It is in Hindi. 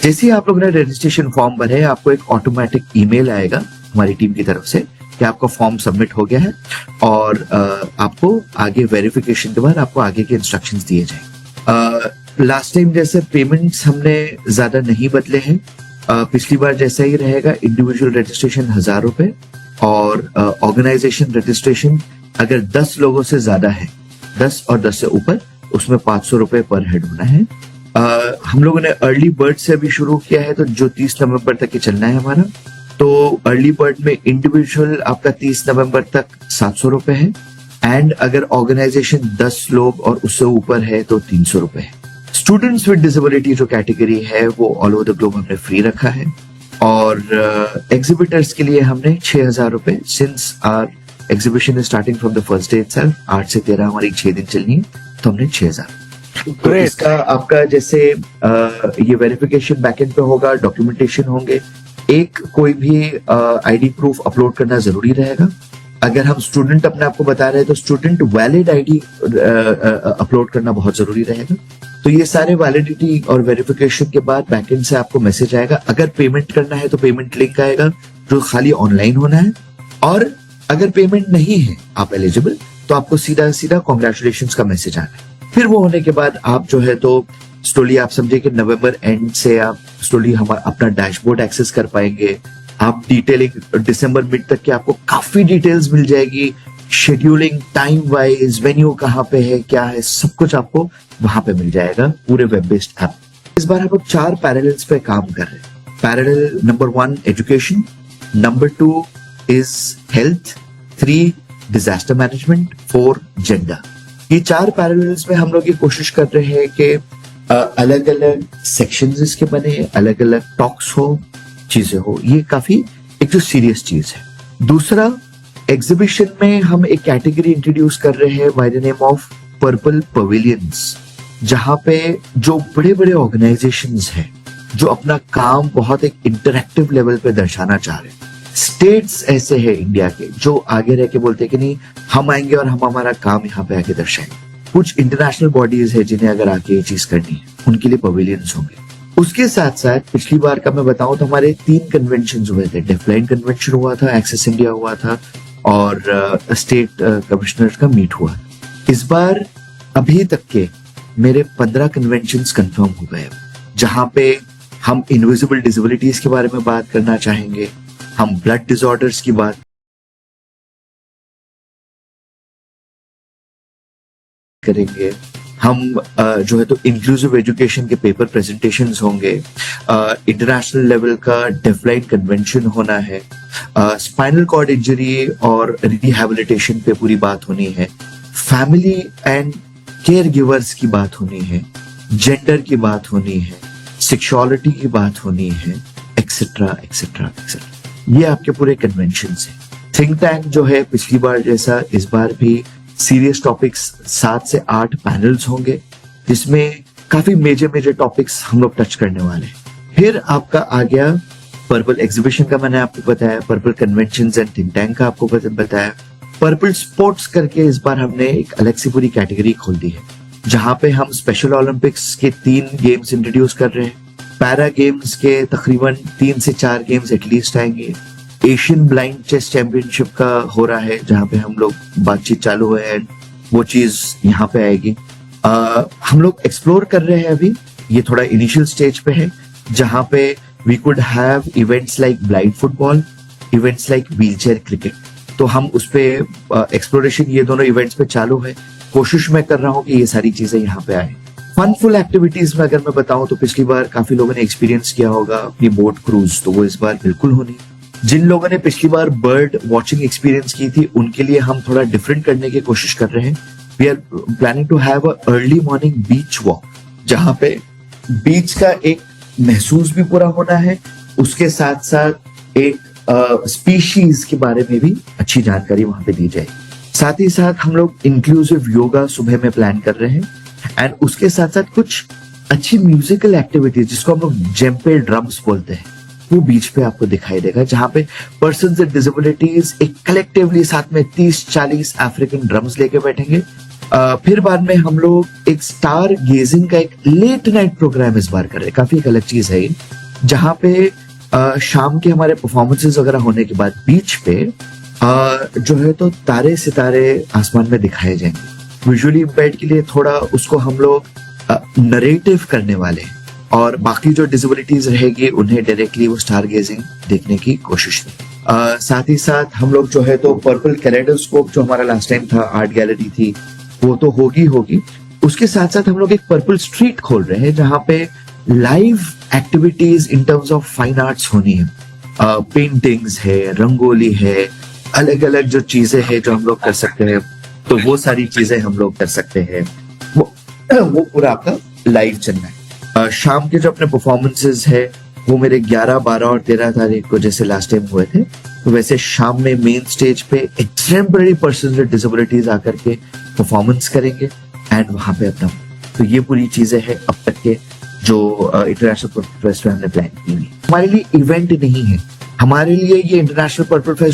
जैसे ही आप लोगों ने रजिस्ट्रेशन फॉर्म भरे, आपको एक ऑटोमेटिक ईमेल आएगा हमारी टीम की तरफ से कि आपका फॉर्म सबमिट हो गया है और आपको आगे वेरिफिकेशन के बाद आपको आगे के इंस्ट्रक्शंस दिए जाएंगे। लास्ट टाइम जैसे पेमेंट्स हमने ज्यादा नहीं बदले हैं, पिछली बार जैसा ही रहेगा। इंडिविजुअल रजिस्ट्रेशन 1000 रुपए और ऑर्गेनाइजेशन रजिस्ट्रेशन अगर 10 लोगों से ज्यादा है, 10 और 10 से ऊपर, उसमें 500 रुपए पर हेड होना है। हम लोगों ने अर्ली बर्ड से अभी शुरू किया है, तो जो 30 नवंबर तक के चलना है हमारा। तो अर्ली बर्ड में इंडिविजुअल आपका 30 नवंबर तक 700 रुपए है, एंड अगर ऑर्गेनाइजेशन 10 लोग और उससे ऊपर है तो 300 रुपए है। स्टूडेंट्स विद डिसेबिलिटी जो कैटेगरी है वो ऑल ओवर द ग्लोब हमने फ्री रखा है, और एग्जिबिटर्स के लिए हमने 6000 रुपए, since our exhibition is starting from the first day itself, 8 से 13 हमारी 6 दिन चलनी है, तो हमने 6000। तो इसका आपका जैसे ये वेरिफिकेशन बैकएंड पे होगा, डॉक्यूमेंटेशन होंगे, एक कोई भी आईडी प्रूफ अपलोड करना जरूरी रहेगा। अगर हम स्टूडेंट अपने आप को बता रहे हैं तो स्टूडेंट वैलिड आईडी अपलोड करना बहुत जरूरी रहेगा। तो ये सारे वैलिडिटी और वेरिफिकेशन के बाद बैकएंड से आपको मैसेज आएगा। अगर पेमेंट करना है तो पेमेंट लिंक आएगा जो खाली ऑनलाइन होना है, और अगर पेमेंट नहीं है आप एलिजिबल, तो आपको सीधा सीधा कॉन्ग्रेचुलेशंस का मैसेज आना है। फिर वो होने के बाद आप जो है तो स्लोली आप समझिए कि नवंबर एंड से आप स्लोली हम अपना डैशबोर्ड एक्सेस कर पाएंगे। आप डिटेलिंग दिसंबर मिड तक की आपको काफी डिटेल्स मिल जाएगी, शेड्यूलिंग, टाइम वाइज, वेन्यू कहाँ पे है, क्या है, सब कुछ आपको वहां पे मिल जाएगा पूरे वेब बेस्ड ऐप। इस बार हम लोग 4 पैरेलल्स पे काम कर रहे हैं। Parallel number 1 education, number 2 is health, 3 disaster management, 4 gender. ये 4 पैरेलल्स में हम लोग ये कोशिश कर रहे हैं कि अलग अलग सेक्शंस इसके बने, अलग अलग टॉक्स हो, चीजें हो। ये काफी एक जो सीरियस चीज है। दूसरा, एग्जीबिशन में हम एक कैटेगरी इंट्रोड्यूस कर रहे हैं by the name of purple pavilions, जहां पे जो बड़े बड़े ऑर्गेनाइजेशंस हैं जो अपना काम बहुत एक इंटरैक्टिव लेवल पे दर्शाना चाह रहे हैं। स्टेट्स ऐसे हैं इंडिया के जो आगे रह के बोलते हैं कि नहीं, हम आएंगे और हम हमारा काम यहाँ पे आके दर्शाएंगे। कुछ इंटरनेशनल बॉडीज है जिन्हें अगर आके ये चीज करनी है, उनके लिए पवेलियंस होंगे। उसके साथ साथ पिछली बार का मैं बताऊं तो हमारे 3 कन्वेंशन हुए थे। डेफलाइन कन्वेंशन हुआ था, एक्सेस इंडिया हुआ था, और स्टेट कमिश्नर का मीट हुआ। इस बार अभी तक के मेरे 15 कन्वेंशंस कंफर्म हो गए, जहां पे हम इनविजिबल डिसेबिलिटीज के बारे में बात करना चाहेंगे, हम ब्लड डिसऑर्डर्स की बात करेंगे, हम जो है तो इंक्लूसिव एजुकेशन के पेपर प्रेजेंटेशंस होंगे, इंटरनेशनल लेवल का डेफलाइन कन्वेंशन होना है, स्पाइनल कॉर्ड इंजरी और रिहैबिलिटेशन पे पूरी बात होनी है, फैमिली एंड केयर गिवर्स की बात होनी है, जेंडर की बात होनी है, सेक्सुअलिटी की बात होनी है, एक्सेट्रा एक्सेट्रा एक्सेट्रा। ये आपके पूरे कन्वेंशंस हैं। थिंक टैंक जो है पिछली बार जैसा इस बार भी सीरियस टॉपिक्स 7 से 8 पैनल्स होंगे, जिसमें काफी मेजर टॉपिक्स हम लोग टच करने वाले हैं। फिर आपका आ गया पर्पल एग्जीबिशन का, मैंने आपको बताया, purple conventions and think tank का आपको बताया। पर्पल स्पोर्ट्स करके इस बार हमने एक अलग सी पूरी कैटेगरी खोल दी है, जहां पे हम स्पेशल ओलंपिक्स के 3 गेम्स इंट्रोड्यूस कर रहे हैं। पैरा गेम्स के तकरीबन 3 से 4 गेम्स एटलीस्ट आएंगे। एशियन ब्लाइंड चेस चैंपियनशिप का हो रहा है, जहां पे हम लोग बातचीत चालू है, वो चीज यहाँ पे आएगी। हम लोग एक्सप्लोर कर रहे हैं अभी, ये थोड़ा इनिशियल स्टेज पे है, जहां पे we could have events like blind football, events like wheelchair cricket. तो हम उस पे एक्सप्लोरेशन ये दोनों इवेंट्स पे चालू है। कोशिश मैं कर रहा हूँ कि ये सारी चीजें यहाँ पे आए। फनफुल एक्टिविटीज में अगर मैं बताऊं तो पिछली बार काफी लोगों ने एक्सपीरियंस किया होगा अपनी बोट क्रूज, तो वो इस बार बिल्कुल होनी। जिन लोगों ने पिछली बार बर्ड वॉचिंग एक्सपीरियंस की थी, उनके लिए हम थोड़ा डिफरेंट करने की कोशिश कर रहे हैं। We are planning to have a early morning beach walk, जहां पे बीच का एक महसूस भी पूरा होना है, उसके साथ साथ एक स्पीशीज के बारे में भी अच्छी जानकारी वहां पे दी जाएगी। साथ ही साथ हम लोग इंक्लूसिव योगा सुबह में प्लान कर रहे हैं, एंड उसके साथ साथ कुछ अच्छी म्यूजिकल एक्टिविटीज जिसको हम लोग जेम्पे ड्रम्स बोलते हैं, वो बीच पे आपको दिखाई देगा, जहां पे पर्सन्स विद डिसेबिलिटीज एक कलेक्टिवली साथ में 30-40 अफ्रीकन ड्रम्स लेके बैठेंगे। फिर बाद में हम लोग एक स्टार गेजिंग का एक लेट नाइट प्रोग्राम इस बार कर रहे हैं, काफी एक अलग चीज है ये। जहाँ पे शाम के हमारे परफॉर्मेंसेस वगैरह होने के बाद बीच पे जो है तो तारे सितारे आसमान में दिखाए जाएंगे। विजुअली इम्पेयर्ड के लिए थोड़ा उसको हम लोग नरेटिव करने वाले हैं, और बाकी जो डिसेबिलिटीज रहेगी उन्हें डायरेक्टली वो स्टार गेजिंग देखने की कोशिश नहीं। साथ ही साथ हम लोग जो है तो पर्पल कैलेडोस्कोप जो हमारा लास्ट टाइम था, आर्ट गैलरी थी, वो तो होगी। उसके साथ साथ हम लोग एक पर्पल स्ट्रीट खोल रहे हैं जहाँ पे live activities in terms of fine arts होनी है। पेंटिंग्स है, रंगोली है, अलग अलग जो चीजें हैं जो हम लोग कर सकते हैं, तो वो सारी चीजें हम लोग कर सकते हैं। वो पूरा आपका लाइव चलना है। शाम के जो अपने परफॉर्मेंसेस है वो मेरे 11, 12 और 13 तारीख को जैसे लास्ट टाइम हुए थे, तो वैसे शाम में मेन स्टेज पे एक्सटेम्पररी पर्सन विद डिसेबिलिटीज आकर के परफॉर्मेंस करेंगे एंड वहां पे अपना, तो ये पूरी चीजें हैं अब तक के जो इंटरनेशनल पर्पल फेस्ट में हमने प्लान की हुई। हमारे लिए इवेंट नहीं है, हमारे लिए ये इंटरनेशनल पर्पल फेस्ट